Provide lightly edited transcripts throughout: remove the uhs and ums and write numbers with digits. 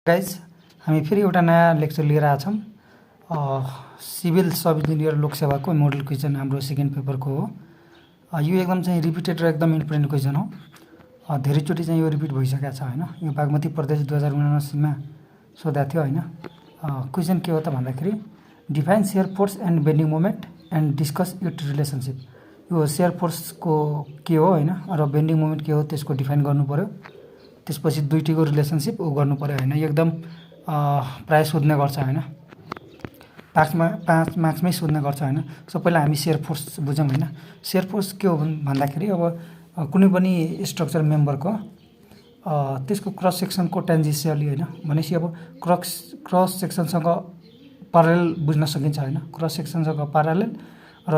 Guys हामी फेरि एउटा नयाँ लेक्चर लिएर आएछौँ। सिभिल सब इन्जिनियर लोकसेवाको मोडल क्वेसन हाम्रो सेकेन्ड पेपरको हो। यो एकदम चाहिँ रिपिटेड र एकदम इम्पोर्टेन्ट क्वेसन हो। धेरैचोटि चाहिँ यो रिपिट भइसकेको छ होइन। यो बागमती प्रदेश 2079मा सोधेको थियो होइन। क्वेसन के हो त भन्दाखेरि define share force and bending moment and discuss it relationship. यो सेयर फोर्सको के हो होइन र बेन्डिङ मोमेन्ट के हो त्यसको डिफाइन गर्नु पर्यो। त्यसपछि दुईटीको रिलेसनसिप गर्नु पर्यो होइन। एकदम प्राय सोध्ने गर्छ होइन। पाँच मार्क्समै सोध्ने गर्छ होइन। सो पहिला हामी सेयर फोर्स बुझौँ होइन। सेयर फोर्स के हो भन्दाखेरि अब कुनै पनि स्ट्रक्चर मेम्बरको त्यसको क्रस सेक्सनको टेन्जेन्सियली होइन भनेपछि अब क्रस सेक्सनसँग प्यारलल बुझ्न सकिन्छ होइन। क्रस सेक्सनसँग प्यारलल र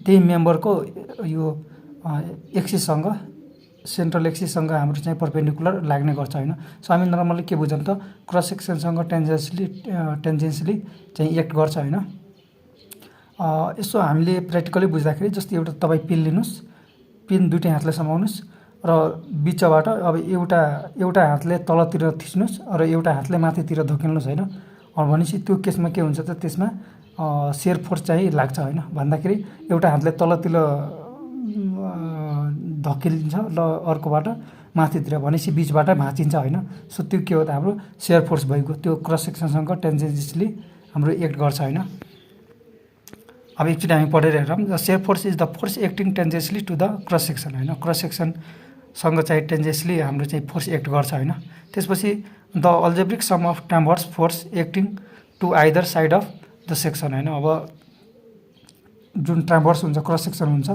त्यही मेम्बरको यो एक्सिससँग सेन्ट्रल एक्सिससँग हाम्रो चाहिँ परपेन्डिकुलर लाग्ने गर्छ होइन। सो हामी नर्मली के बुझौँ त क्रस सेक्सनसँग टेन्जेन्सली चाहिँ एक्ट गर्छ होइन। यसो हामीले प्र्याक्टिकली बुझ्दाखेरि जस्तै एउटा तपाईँ पिन लिनुहोस्, पिन दुईटै हातले समाउनुहोस् र बिचबाट अब एउटा हातले तलतिर थिच्नुहोस् र एउटा हातले माथितिर धकेल्नुहोस् होइन। भनेपछि त्यो केसमा के हुन्छ त त्यसमा सेयर फोर्स चाहिँ लाग्छ होइन। भन्दाखेरि एउटा हातले तलतिर धकेलिन्छ र अर्कोबाट माथितिर भनेपछि बिचबाट भाँचिन्छ होइन। सो त्यो के हो त हाम्रो सेयर फोर्स भइगयो। त्यो क्रस सेक्सनसँग टेन्जेन्सली हाम्रो एक्ट गर्छ होइन। अब एकचोटि हामी पढेर हेरौँ। Shear force is the force acting tangentially to the cross section होइन। क्रस सेक्सनसँग चाहिँ टेन्जेन्सली हाम्रो चाहिँ फोर्स एक्ट गर्छ होइन। त्यसपछि the algebraic sum of transverse force acting to either side of the section होइन। अब जुन ट्रान्भर्स हुन्छ क्रस सेक्सन हुन्छ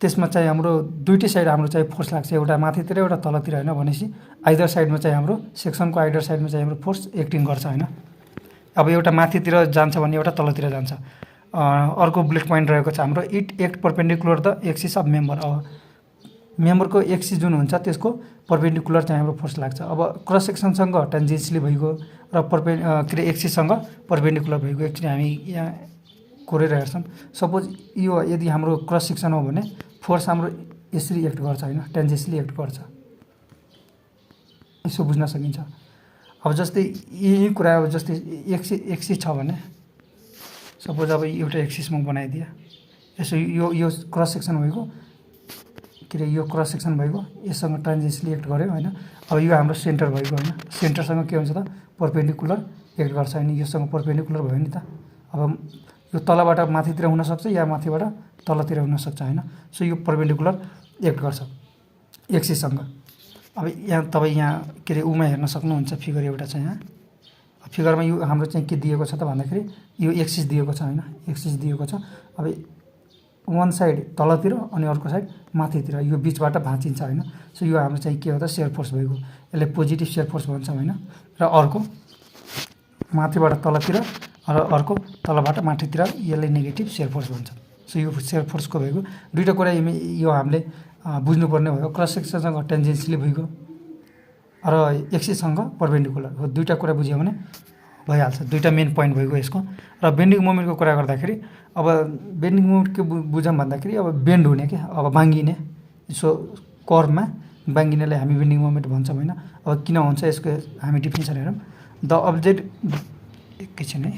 त्यसमा चाहिँ हाम्रो दुईटै साइड हाम्रो चाहिँ फोर्स लाग्छ, एउटा माथितिर एउटा तलतिर होइन। भनेपछि आइदर साइडमा चाहिँ हाम्रो सेक्सनको आइदर साइडमा चाहिँ हाम्रो फोर्स एक्टिङ गर्छ होइन। अब एउटा माथितिर जान्छ भने एउटा तलतिर जान्छ। अर्को बुलेट पोइन्ट रहेको छ हाम्रो it act perpendicular the axis of member. अब मेम्बरको एक्सिस जुन हुन्छ त्यसको परपेन्डिकुलर चाहिँ हाम्रो फोर्स लाग्छ। अब क्रस सेक्सनसँग टेन्जेन्सली भइगयो र एक्सिससँग परपेन्डिकुलर भइगयो। एकचोटि हामी यहाँ कोरेर हेर्छौँ। सपोज यो यदि हाम्रो क्रस सेक्सन हो भने फोर्स हाम्रो यसरी एक्ट गर्छ होइन, टेन्जेन्सली एक्ट गर्छ। यसो बुझ्न सकिन्छ। अब जस्तै यही कुरा अब जस्तै एक्सिस छ भने सपोज अब एउटा एक्सिस म बनाइदिएँ। यसो यो क्रस सेक्सन भइगयो यो क्रस सेक्सन भइगयो, यससँग टेन्जेन्सली एक्ट गर्यो होइन। अब यो हाम्रो सेन्टर भइगयो होइन। सेन्टरसँग के हुन्छ त परपेन्डिकुलर एक्ट गर्छ होइन। योसँग परपेन्डिकुलर भयो नि त। अब यो तलबाट माथितिर हुनसक्छ या माथिबाट तलतिर हुनसक्छ होइन। सो यो परपेन्डिकुलर एक्ट गर्छ एक्सिससँग। अब यहाँ तपाईँ यहाँ उमा हेर्न सक्नुहुन्छ फिगर एउटा छ यहाँ। फिगरमा यो हाम्रो चाहिँ के दिएको छ त भन्दाखेरि यो एक्सिस दिएको छ होइन। एक्सिस दिएको छ। अब वान साइड तलतिर अनि अर्को साइड माथितिर यो बिचबाट भाँचिन्छ होइन। सो यो हाम्रो चाहिँ के हो त सेयर फोर्स भइगयो। यसले पोजिटिभ सेयर फोर्स भन्छौँ होइन। र अर्को माथिबाट तलतिर र अर्को तलबाट माथितिर यसले नेगेटिभ सेयर फोर्स भन्छ। सो यो सेयर फोर्सको भइगयो। दुईवटा कुरा यो हामीले बुझ्नुपर्ने भयो। क्रस सेक्सनसँग टेन्जेन्सली भइगयो र एक्सिससँग परपेन्डिकुलर हो। दुईवटा कुरा बुझ्यो भने भइहाल्छ। दुईवटा मेन पोइन्ट भइगयो यसको। र बेन्डिङ मोमेन्टको कुरा गर्दाखेरि अब बेन्डिङ मोमेन्ट के बुझौँ भन्दाखेरि अब बेन्ड हुने क्या, अब बाङ्गिने। सो कर्वमा बाङ्गिनेलाई हामी बेन्डिङ मोमेन्ट भन्छौँ होइन। अब किन हुन्छ यसको हामी डिफिनेसन हेरौँ। द अब्जेक्ट एकैछिन है।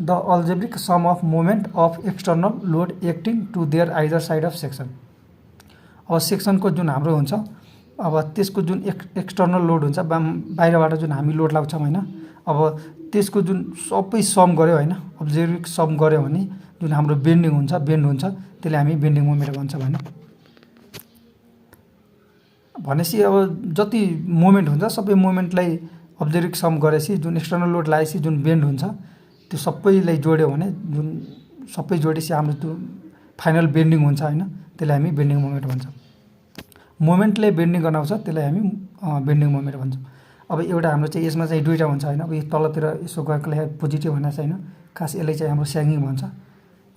The algebraic sum of moment of external load acting to their either side of section. अब सेक्सनको जुन हाम्रो हुन्छ अब त्यसको जुन एक्सटर्नल लोड हुन्छ बाहिरबाट जुन हामी लोड लाग्छौँ होइन। अब त्यसको जुन सबै सम गऱ्यो होइन, अब्जेक्टिभ सम गऱ्यो भने जुन हाम्रो बेन्ड हुन्छ त्यसले हामी बेन्डिङ मोमेन्ट भन्छौँ होइन। भनेपछि अब जति मोमेन्ट हुन्छ सबै मोमेन्टलाई अब्जेक्टिभ सम गरेपछि जुन एक्सटर्नल लोड लागेपछि जुन बेन्ड हुन्छ त्यो सबैलाई जोड्यो भने जुन सबै जोडेपछि हाम्रो त्यो फाइनल बेन्डिङ हुन्छ होइन। त्यसलाई हामी बेन्डिङ मोमेन्ट भन्छौँ। मोमेन्टले बेन्डिङ गराउँछ त्यसलाई हामी बेन्डिङ मोमेन्ट भन्छौँ। अब एउटा हाम्रो चाहिँ यसमा चाहिँ दुईवटा हुन्छ होइन। अब यो तलतिर यसो गएकोलाई पोजिटिभ भनेको छैन, खास यसले चाहिँ हाम्रो स्याङ्गिङ भन्छ।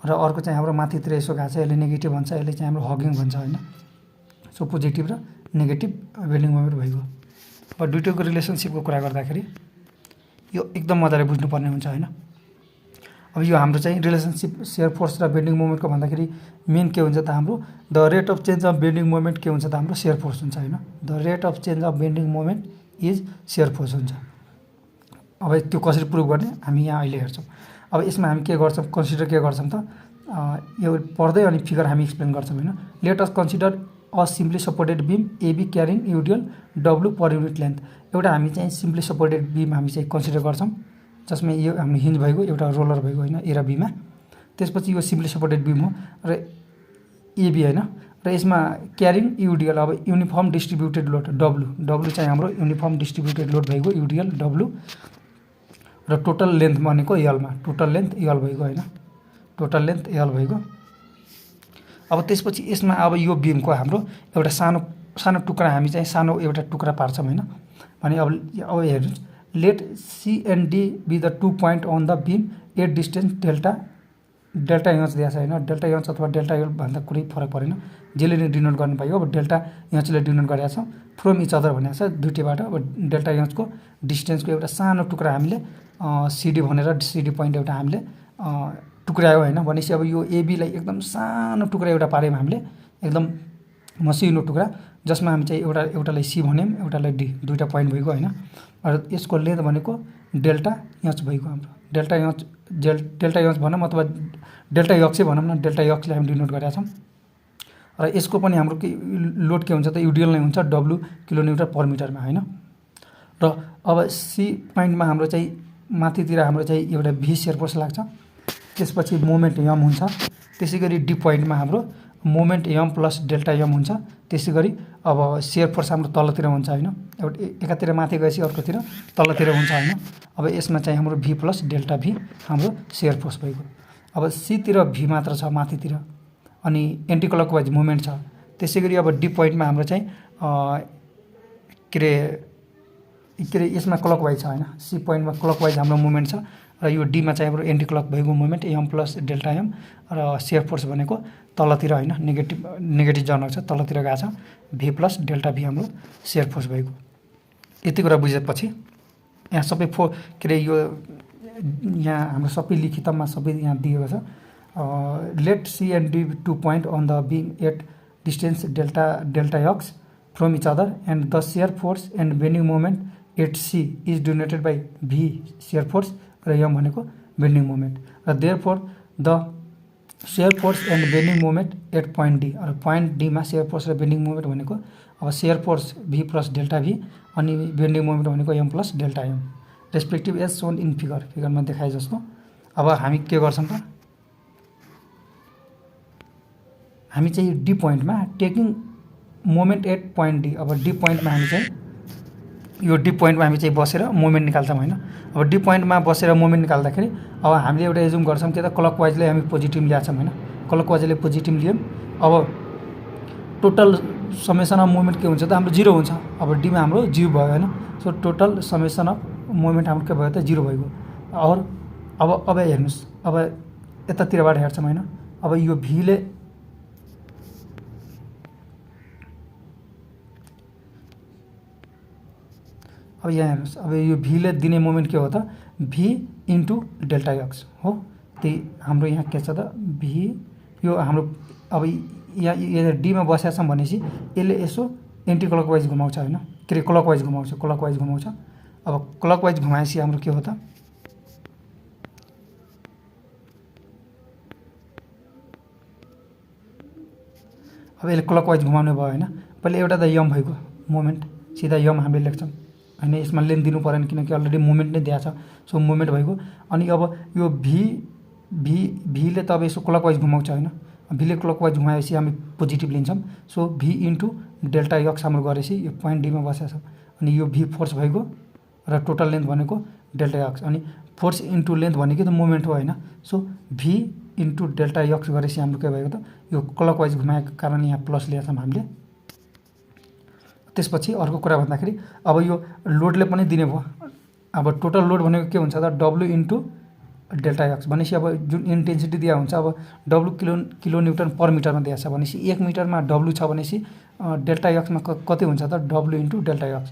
र अर्को चाहिँ हाम्रो माथितिर यसो गएको छ यसले नेगेटिभ भन्छ, यसले चाहिँ हाम्रो हगिङ भन्छ होइन। सो पोजिटिभ र नेगेटिभ बेन्डिङ मोमेन्ट भइगयो। अब दुईटैको रिलेसनसिपको कुरा गर्दाखेरि यो एकदम मजाले बुझ्नुपर्ने हुन्छ होइन। अब अब यो हाम्रो चाहिँ रिलेसनसिप सेयर फोर्स र बेन्डिङ मोमेन्टको भन्दाखेरि मेन के हुन्छ त हाम्रो the rate of change of bending moment के हुन्छ त हाम्रो सेयर फोर्स हुन्छ हैन। The rate of change of bending moment is shear force हुन्छ। अब त्यो कसरी प्रुभ गर्ने हामी यहाँ अहिले हेर्छौँ। अब यसमा हामी के गर्छौँ कन्सिडर के गर्छौँ त यो पढ्दै अनि फिगर हामी एक्सप्लेन गर्छौँ हैन। Let us consider a simply supported beam AB carrying UDL W per unit length. एउटा हामी चाहिँ सिम्पली सपोर्टेड बीम हामी चाहिँ कन्सिडर गर्छौँ जसमा यो हाम्रो हिन्ज भएको एउटा रोलर भएको हैन ए र बीमा। त्यसपछि यो सिम्पली सपोर्टेड बीम हो र एबी हैन र यसमा क्यारिङ युडियल अब युनिफर्म डिस्ट्रिब्युटेड लोड डब्लु चाहिँ हाम्रो युनिफर्म डिस्ट्रिब्युटेड लोड भएको युडियल डब्लु र टोटल लेन्थ भनेको एलमा टोटल लेन्थ एल भएको हैन टोटल लेन्थ एल भएको। अब त्यसपछि यसमा अब यो बीमको हाम्रो एउटा सानो सानो टुक्रा हामी चाहिँ सानो एउटा टुक्रा पार्छौँ हैन। भने अब हेर्नुस् let c and d be the 2 point on the beam at distance delta h दिएको छ हैन। डेल्टा एच अथवा डेल्टा एल भन्दा कुनै फरक परेन जेले नै डिनोट गर्नु पाइयो। अब डेल्टा एचले डिनोट गरेको छ फ्रम इच अदर भनेको छ दुईटैबाट। अब डेल्टा एचको डिस्टेन्सको एउटा सानो टुक्रा हामीले सिडी भनेर सिडी पोइन्ट एउटा हामीले टुक्रायो हैन। भनेपछि अब यो एबीलाई एकदम सानो टुक्रा एउटा पार्यौँ हामीले एकदम मसिनो टुक्रा जसमा हामी चाहिँ एउटालाई सी भन्यौँ एउटालाई डी दुईटा पोइन्ट भएको हैन। र यसको लेन्थ भनेको डेल्टा एच भएको हाम्रो डेल्टा एच भनौँ अथवा डेल्टा एक्सै भनौँ न डेल्टा एक्सले हामी डिनोट गरेका छौँ। र यसको पनि हाम्रो के लोड के हुन्छ त युडिएल नै हुन्छ डब्लु किलोमिटर पर मिटरमा हैन। र अब सी पोइन्टमा हाम्रो चाहिँ माथितिर हाम्रो चाहिँ एउटा भी सेयर फोर्स लाग्छ। त्यसपछि मोमेन्ट एम हुन्छ। त्यसै गरी डी पोइन्टमा हाम्रो moment m plus delta m हुन्छ। त्यसै गरी अब सेयर फोर्स हाम्रो तलतिर हुन्छ हैन एउटा एकातिर माथि गएपछि अर्कोतिर तलतिर हुन्छ हैन। अब यसमा चाहिँ हाम्रो भी प्लस डेल्टा भी हाम्रो सेयर फोर्स भएको। अब सी तिर भी मात्र छ माथितिर अनि एन्टी क्लकवाइज मोमेन्ट छ। त्यसै गरी अब डी पोइन्टमा हाम्रो चाहिँ के रे यसमा क्लकवाइज छ हैन। सी पोइन्टमा क्लकवाइज हाम्रो मोमेन्ट छ र यो डीमा चाहिँ हाम्रो एन्टी क्लक भएको moment m plus delta m र सेयर फोर्स भनेको तलतिर हैन नेगेटिभ जनक छ तलतिर गएको छ भी प्लस डेल्टा भी हाम्रो सेयर फोर्स भएको। यति कुरा बुझेपछि यहाँ सबै के रे यो यहाँ हाम्रो सबै लिखितमा सबै यहाँ दिएको छ। Let c and d 2 point on the beam at distance delta x from each other and the shear force and bending moment at c is denoted by v shear force र एम भनेको bending moment र therefore the shear force and bending moment at point d र point डीमा shear force र bending moment भनेको अब shear force v plus delta v अनि bending moment भनेको M plus delta M respective as shown in फिगरमा देखाए जस्तो। अब हामी के गर्छौँ त हामी चाहिँ डी पोइन्टमा taking moment at point d. अब डी पोइन्टमा हामी चाहिँ यो डी पोइन्टमा हामी चाहिँ बसेर मोमेन्ट निकाल्छौँ हैन। अब डी पोइन्टमा बसेर मोमेन्ट निकाल्दाखेरि अब हामीले एउटा एजुम गर्छौँ के त क्लकवाइजले हामी पोजिटिभ ल्याछौँ हैन। क्लकवाइजले पोजिटिभ लियौँ अब टोटल समेसन अफ मोमेन्ट के हुन्छ त हाम्रो 0 हुन्छ। अब डीमा हाम्रो 0 भयो हैन। So total summation of moment हाम्रो के भयो त 0 भएको। और अब हेर्नुस् अब यतातिरबाट हेर्छौँ हैन। अब यो भीले अब यहाँ हेर्नुस् अब यो भीले दिने मोमेन्ट के हो त भी इन्टु डेल्टा एक्स हो। त्यही हाम्रो यहाँ के छ त भी यो हाम्रो अब यहाँ डीमा बसेका छौँ भनेपछि यसले यसो एन्टी क्लकवाइज घुमाउँछ हैन के रे क्लकवाइज घुमाउँछ। अब क्लकवाइज घुमाएपछि हाम्रो के हो त अब यसले क्लकवाइज घुमाउने भयो हैन। पहिले एउटा त यम भएको मोमेन्ट सिधा यम हामीले लेख्छौँ हैन। यसमा लेन्थ दिनु परेन किनकि अलरेडी मोमेन्ट नै दिएको छ सो मोमेन्ट भएको। अनि अब यो भीले त अब यसो क्लकवाइज घुमाउँछ हैन। भीले क्लकवाइज घुमाएपछि हामी पोजिटिभ लिन्छौँ। सो भी इन्टु डेल्टा एक्स हाम्रो गरेपछि यो पोइन्ट डीमा बसेको छ अनि यो भी फोर्स भएको र टोटल लेन्थ भनेको डेल्टा एक्स अनि फोर्स इन्टु लेन्थ भनेको त मोमेन्ट हो हैन। सो भी इन्टु डेल्टा एक्स गरेपछि हाम्रो के भएको त यो क्लकवाइज घुमाएको कारण यहाँ प्लस ल्याछौँ हामीले। त्यसपछि अर्को कुरा भन्दाखेरि अब यो लोडले पनि दिने भयो। अब टोटल लोड भनेको के हुन्छ त डब्लु इन्टु डेल्टा एक्स भनेपछि अब जुन इन्टेन्सिटी दिया हुन्छ अब डब्लु किलो न्युटन पर मिटरमा दिएको छ भनेपछि 1 मिटरमा डब्लु छ भनेपछि डेल्टा एक्समा कति हुन्छ त W into delta x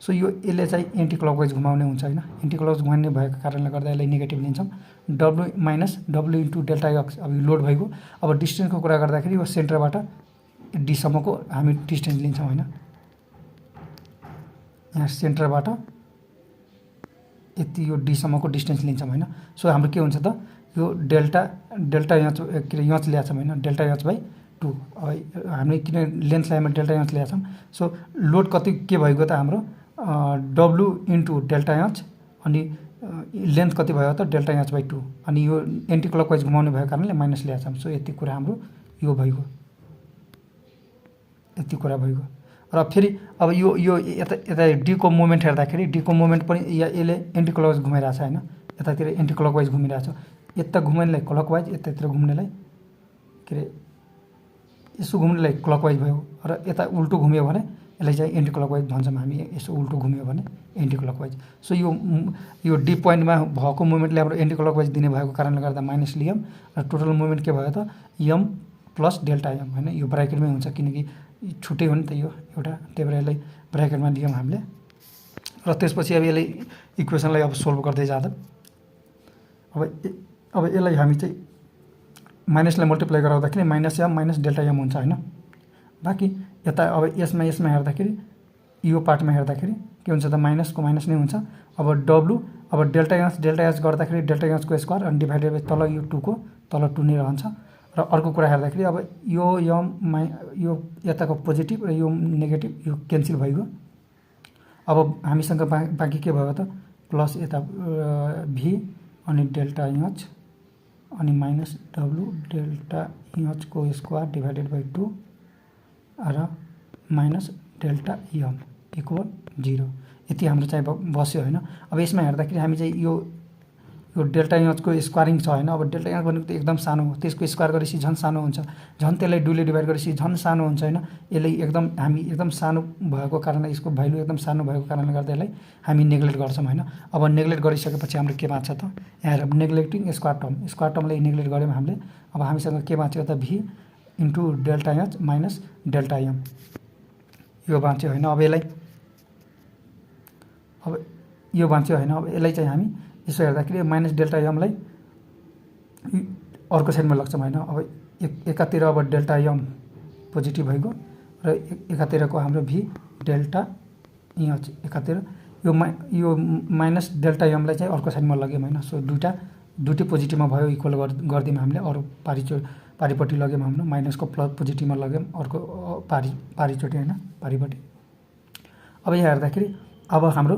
so यो यसले चाहिँ एन्टी क्लकवाइज घुमाउने हुन्छ हैन। एन्टी क्लकवाइज घुमाउने भएको कारणले गर्दा यसलाई नेगेटिभ लिन्छौँ। W minus W into delta x अब यो लोड भइगयो। अब डिस्टेन्सको कुरा गर्दाखेरि यो सेन्टरबाट डी सम्मको हामी डिस्टेन्स लिन्छौँ हैन। यहाँ सेन्टरबाट यति यो डी सम्मको डिस्टेन्स लिन्छौँ हैन। सो हाम्रो के हुन्छ त यो डेल्टा एच के अरे एच ल्याछौँ हैन, डेल्टा एच बाई 2। अब हामीले किन लेन्थ लाइनमा डेल्टा एच ल्याछौँ। सो लोड कति के भएको त हाम्रो डब्लु इन्टु डेल्टा एच अनि लेन्थ कति भयो त डेल्टा एच बाई 2 अनि यो एन्टी क्लकवाइज घुमाउने भएको कारणले माइनस ल्याछौँ। सो यति कुरा हाम्रो यो भइगयो, यति कुरा भइगयो। र फेरि अब यो यता डी को मोमेन्ट हेर्दाखेरि डी को मोमेन्ट पनि यसले एन्टी क्लकवाइज घुमाइरहेछ हैन। यतातिर एन्टी क्लकवाइज घुमिरहेछ, यता घुम्नेलाई क्लकवाइज, यतातिर घुम्नेलाई के अरे यसो घुम्नेलाई क्लकवाइज भयो र यता उल्टो घुम्यो भने यसलाई चाहिँ एन्टी क्लकवाइज भन्छौँ हामी। यसो उल्टो घुम्यो भने एन्टी क्लकवाइज। सो यो डी पोइन्टमा भएको मोमेन्टले हाम्रो एन्टी क्लकवाइज दिने भएको कारणले गर्दा माइनस लियम र टोटल मोमेन्ट के भयो त एम प्लस डेल्टा एम हैन। यो ब्राकेटमै हुन्छ किनकि छुट्टै हो नि त यो एउटा, त्यही भएर यसलाई ब्राकेटमा लियौँ हामीले। र त्यसपछि अब यसलाई इक्वेसनलाई अब सोल्भ गर्दै जाँदा अब यसलाई हामी चाहिँ माइनसलाई मल्टिप्लाई गराउँदाखेरि minus m minus delta m हुन्छ हैन। बाँकी यता अब यसमा हेर्दाखेरि यो पार्टमा हेर्दाखेरि के हुन्छ त माइनसको माइनस नै हुन्छ। अब डब्लु अब डेल्टा एच गर्दाखेरि डेल्टा एचको स्क्वायर अनि डिभाइडेड बाई तल यो 2 को तल 2 नै रहन्छ। र अर्को कुरा हेर्दाखेरि अब यो एम यो यताको पोजिटिभ र यो नेगेटिभ यो क्यान्सल भइगयो। अब हामीसँग बाँकी के भयो त प्लस यता भी अनि डेल्टा एच अनि माइनस डब्लु डेल्टा एचको स्क्वायर डिभाइडेड बाई 2 र माइनस डेल्टा एम इक्वल 0। यति हाम्रो चाहिँ बस्यो हैन। अब यसमा हेर्दाखेरि हामी चाहिँ यो डेल्टा एचको स्क्वायरिङ छ हैन। अब डेल्टा एच भनेको त एकदम सानो हो, त्यसको स्क्वायर गरेपछि झन् सानो हुन्छ, झन् त्यसलाई 2 ले डिभाइड गरेपछि झन् सानो हुन्छ हैन। यसले हामी एकदम सानो भएको कारणले यसको भ्यालु एकदम सानो भएको कारणले गर्दा यसलाई हामी नेग्लेक्ट गर्छौँ हैन। अब नेग्लेक्ट गरिसकेपछि हाम्रो के बाँच्छ त यहाँ नेग्लेक्टिङ स्क्वायर टर्मलाई नेग्लेक्ट गर्यौँ हामीले। अब हामीसँग के बाँच्यो त V into delta H minus delta M यो बाँच्यो हैन। अब यो बाँच्यो हैन। अब यसलाई चाहिँ हामी यसो हेर्दाखेरि माइनस डेल्टा एमलाई अर्को साइडमा लग्छौँ हैन। अब एकातिर अब डेल्टा एम पोजिटिभ भइगयो र एकातिरको हाम्रो भी डेल्टा एच एकातिर यो माइनस डेल्टा एमलाई चाहिँ अर्को साइडमा लग्यौँ हैन। सो दुईटै पोजिटिभमा भयो, इक्वल गरिदियौँ हामीले। अरू पारिपट्टि लग्यौँ हाम्रो माइनसको प्लस पोजिटिभमा लग्यौँ अर्को पारिचोटि हैन पारिपट्टि। अब यहाँ हेर्दाखेरि अब हाम्रो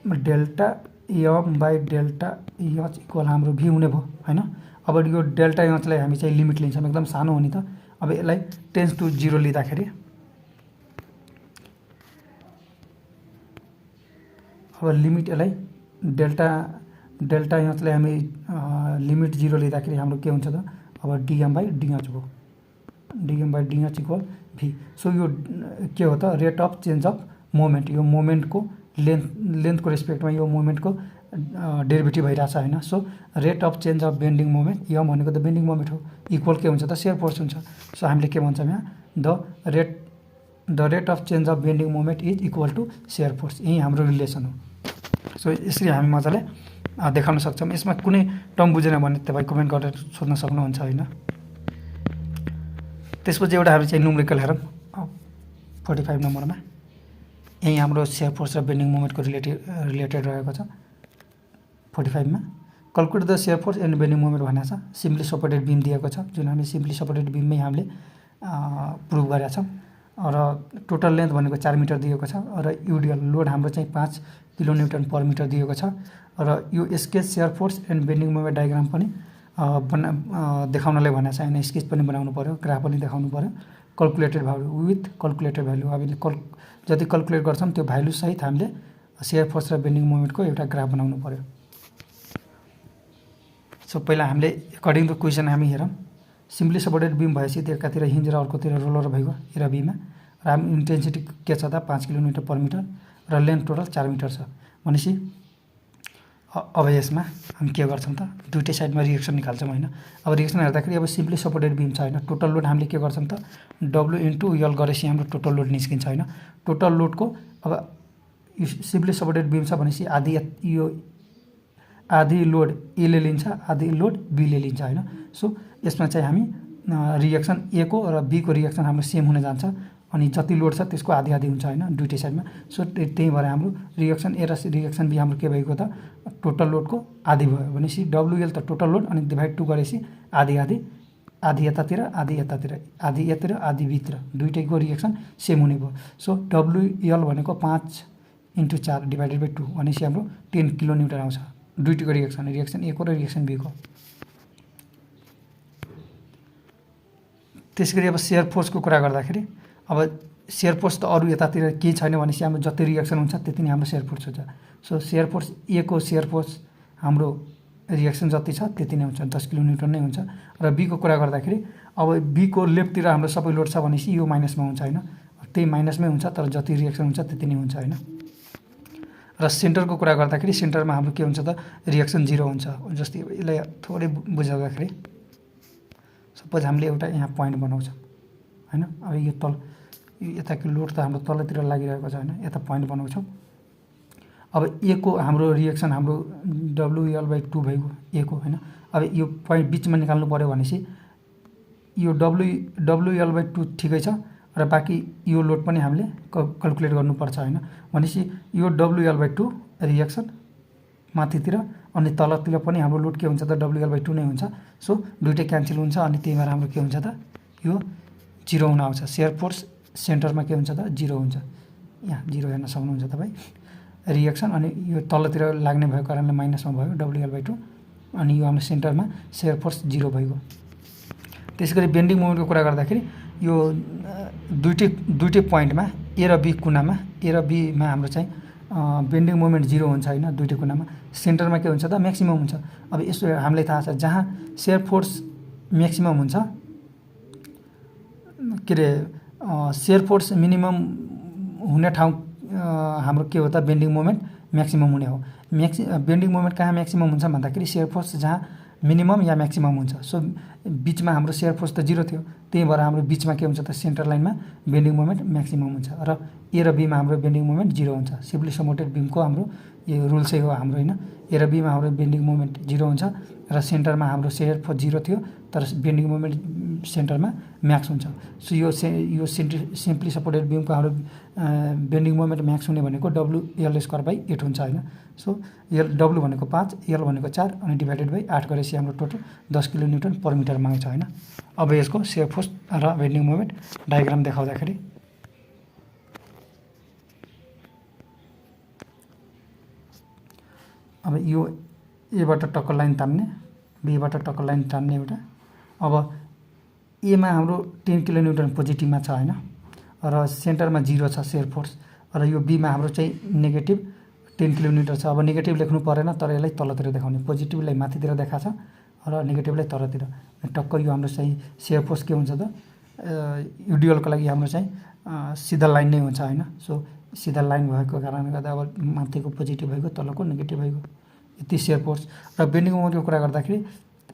delta m by delta h equal हाम्रो भी हुने भयो हैन। अब यो डेल्टा एचलाई हामी चाहिँ लिमिट लिन्छौँ, एकदम सानो हो नि त। अब यसलाई टेन्स टु 0 लिँदाखेरि अब लिमिट यसलाई डेल्टा एचलाई हामी लिमिट 0 लिँदाखेरि हाम्रो के हुन्छ त अब डिएम बाई डिएच भयो, DM by DH equal V. So यो के हो त rate of change of moment, यो मोमेन्टको लेन्थको रेस्पेक्टमा यो मोमेन्टको डेरिभेटिभ भइरहेछ हैन। So rate of change of bending moment M भनेको त बेन्डिङ मोमेन्ट हो, इक्वल के हुन्छ त सेयर फोर्स हुन्छ। सो हामीले के भन्छौँ यहाँ the rate of change of bending moment is equal to shear force. यही हाम्रो रिलेसन हो। सो यसरी हामी मजाले देखाउन सक्छौँ। यसमा कुनै टर्म बुझेन भने तपाईँ कमेन्ट गरेर सोध्न सक्नुहुन्छ हैन। त्यसपछि एउटा हामी चाहिँ न्युमेरिकल हेरौँ 45 नम्बरमा। यही हाम्रो सेयर फोर्स र बेन्डिङ मोमेन्टको रिलेटेड रहेको छ 45 मा। Calculate the shear force and bending moment भनेको छ। सिम्पली सपोर्टेड बिम दिएको छ, जुन हामी सिम्पली सपोर्टेड बिममै हामीले प्रुभ गरेका छौँ। र टोटल लेन्थ भनेको 4 मिटर दिएको छ र युडिएल लोड हाम्रो चाहिँ 5 किलोन्युटन पर मिटर दिएको छ। र यो sketch share force and bending moment diagram पनि देखाउनलाई भनेको छ हैन। स्केच पनि बनाउनु पर्यो, ग्राफ पनि देखाउनु पर्यो। Calculated value with calculated value हामीले जति क्याल्कुलेट गर्छौँ त्यो भ्यालु सहित हामीले सेयर फोर्स र बेन्डिङ मोमेन्टको एउटा ग्राफ बनाउनु पर्यो। सो पहिला हामीले एकर्डिङ टु क्वेसन हामी हेरौँ। सिम्पली सपोर्टेड बिम भएपछि एकातिर हिन्ज र अर्कोतिर रोलर भइगयो ए र बीमा। र हामी इन्टेन्सिटी के छ त 5 किलोमिटर पर मिटर र लेन्थ टोटल 4 मिटर छ भनेपछि अब यसमा हामी के गर्छौँ त दुईटै साइडमा रिएक्सन निकाल्छौँ हैन। अब रिएक्सन हेर्दाखेरि अब सिम्पली सपोर्टेड बिम छ हैन। टोटल लोड हामीले के गर्छौँ त डब्लु इन्टु यल गरेपछि हाम्रो टोटल लोड निस्किन्छ हैन। टोटल लोडको अब यो सिम्पली सपोर्टेड बीम छ भनेपछि यो आधी लोड एले लिन्छ, आधी लोड बीले लिन्छ हैन। सो यसमा चाहिँ हामी रिएक्सन ए को र बी को रिएक्सन हाम्रो सेम हुन जान्छ अनि जति लोड छ त्यसको आधी आधी हुन्छ हैन दुईटै साइडमा। सो त्यही भएर हाम्रो रिएक्सन ए र रिएक्सन बी हाम्रो के भएको त टोटल लोडको आधी भयो भनेपछि WL त टोटल लोड अनि डिभाइड 2 गरेपछि आधी आधी, आधी यतातिर आधी यतातिर, आधी यतातिर आधी बीतिर दुईटैको रिएक्सन सेम हुने भयो। सो WL भनेको 5 × 4 डिभाइडेड बाइ 2 भनेपछि हाम्रो 10 किलो न्युटन आउँछ दुईटैको रिएक्सन ए को र रिएक्सन बी को। त्यसैगरी अब शेयर फोर्सको कुरा गर्दाखेरि अब शेयर फोर्स त अरू यतातिर केही छैन भनेपछि हाम्रो जति रिएक्सन हुन्छ त्यति नै हाम्रो शेयर फोर्स हुन्छ। सो शेयर फोर्स ए को शेयर फोर्स हाम्रो रिएक्सन जति छ त्यति नै हुन्छ 10 किलो न्युटन नै हुन्छ। र बी को कुरा गर्दाखेरि अब बी को लेफ्टतिर हाम्रो सबै लोड छ भनेपछि यो माइनसमा हुन्छ हैन, त्यही माइनसमै हुन्छ तर जति रिएक्सन हुन्छ त्यति नै हुन्छ हैन। र सेन्टरको कुरा गर्दाखेरि सेन्टरमा हाम्रो के हुन्छ त रिएक्सन 0 हुन्छ। जस्तै यसलाई थोरै बुझाउँदाखेरि सपोज हामीले एउटा यहाँ पोइन्ट बनाउँछ हैन, अब यो तल यताको लोड त हाम्रो तलतिर लागिरहेको छ हैन, यता पोइन्ट बनाउँछौँ। अब ए को हाम्रो रिएक्सन हाम्रो WL/2 भएको ए को हैन। अब यो पोइन्ट बिचमा निकाल्नु पर्यो भनेपछि यो WL/2 ठिकै छ र बाँकी यो लोड पनि हामीले क्याल्कुलेट गर्नुपर्छ हैन। भनेपछि यो WL/2 रिएक्सन माथितिर अनि तलतिर पनि हाम्रो लोड के हुन्छ त WL/2 नै हुन्छ। सो दुईटै क्यान्सल हुन्छ अनि त्यही भएर हाम्रो के हुन्छ त यो 0 हुन आउँछ। शेयर फोर्स सेन्टरमा के हुन्छ त 0 हुन्छ, यहाँ 0 हेर्न सक्नुहुन्छ तपाईँ। रिएक्सन अनि यो तलतिर लाग्ने भएको कारणले माइनसमा भयो WL/2 अनि यो हाम्रो सेन्टरमा शेयर फोर्स 0 भएको। त्यसैगरी बेन्डिङ मोमेन्टको कुरा गर्दाखेरि यो दुईटै पोइन्टमा ए र बी कुनामा ए र बीमा हाम्रो चाहिँ बेन्डिङ मोमेन्ट 0 हुन्छ हैन दुईटै कुनामा। सेन्टरमा के हुन्छ त म्याक्सिमम हुन्छ। अब यसो हामीलाई थाहा छ जहाँ शेयर फोर्स म्याक्सिमम हुन्छ के रे शेयर फोर्स मिनिमम हुने ठाउँ हाम्रो के हो त बेन्डिङ मोमेन्ट म्याक्सिमम हुने हो। बेन्डिङ मोमेन्ट कहाँ म्याक्सिमम हुन्छ भन्दाखेरि शेयर फोर्स जहाँ मिनिमम या म्याक्सिमम हुन्छ। सो बिचमा हाम्रो शेयर फोर्स त 0 थियो, त्यही भएर हाम्रो बिचमा के हुन्छ त सेन्टर लाइनमा बेन्डिङ मोमेन्ट म्याक्सिमम हुन्छ र ए र बीमा हाम्रो बेन्डिङ मोमेन्ट 0 हुन्छ। सिम्पली सपोर्टेड बीमको हाम्रो यो रुल चाहिँ हो हाम्रो हैन। ए र बीमा हाम्रो बेन्डिङ मोमेन्ट 0 हुन्छ र सेन्टरमा हाम्रो शेयर फोर्स 0 थियो तर बेन्डिङ मोमेन्ट सेन्टरमा म्याक्स हुन्छ। सो यो सिम्पली सपोर्टेड बीमको हाम्रो बेन्डिङ मोमेन्ट म्याक्स हुने भनेको WL²/8 हुन्छ हैन। सो W भनेको 5, L भनेको 4 अनि डिभाइडेड बाइ 8 गरेपछि हाम्रो total 10 kilo newton per metre माग्छ हैन। अब यसको शेयर फोर्स र बेन्डिङ मोमेन्ट डायग्राम देखाउँदाखेरि अब यो एबाट टक्कर लाइन तान्ने, बीबाट टक्कर लाइन तान्ने एउटा। अब एमा हाम्रो 10 किलो न्युटन पोजिटिभमा छ हैन र सेन्टरमा 0 छ शेयर फोर्स र यो बीमा हाम्रो चाहिँ नेगेटिभ 10 किलो न्युटन छ। अब नेगेटिभ लेख्नु परेन तर यसलाई तलतिर देखाउने, पोजिटिभलाई माथितिर देखाछ र नेगेटिभलाई तलतिर। टक्कर यो हाम्रो चाहिँ शेयर फोर्स के हुन्छ त युडिएलको लागि हाम्रो चाहिँ सिधा लाइन नै हुन्छ हैन। सो सिधा लाइन भएको कारणले गर्दा अब माथिको पोजिटिभ भएको तलको नेगेटिभ भएको यति शेयर फोर्स। र बेन्डिङ मोमेन्टको कुरा गर्दाखेरि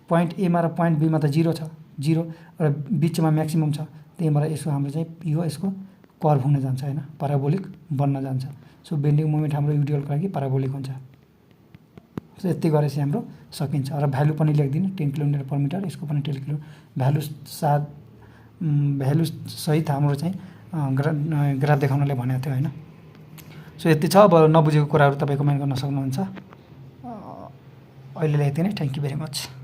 पोइन्ट एमा र पोइन्ट बीमा त 0 छ, 0 र बिचमा म्याक्सिमम छ, त्यही भएर यसो हाम्रो चाहिँ यो यसको कर्भ हुन जान्छ हैन, प्याराबोलिक बन्न जान्छ। सो बेन्डिङ मोमेन्ट हाम्रो युडिएलको लागि प्याराबोलिक हुन्छ। सो यति गरेपछि हाम्रो सकिन्छ र भ्यालु पनि लेख्दिनु 10 किलोमिटर पर मिटर, यसको पनि 10 किलो भ्यालु सहित हाम्रो चाहिँ ग्राफ देखाउनले भनेको थियो हैन। सो यति छ। अब नबुझेको कुराहरू तपाईँ कमेन्ट गर्न सक्नुहुन्छ। अहिलेलाई यति नै। Thank you very much.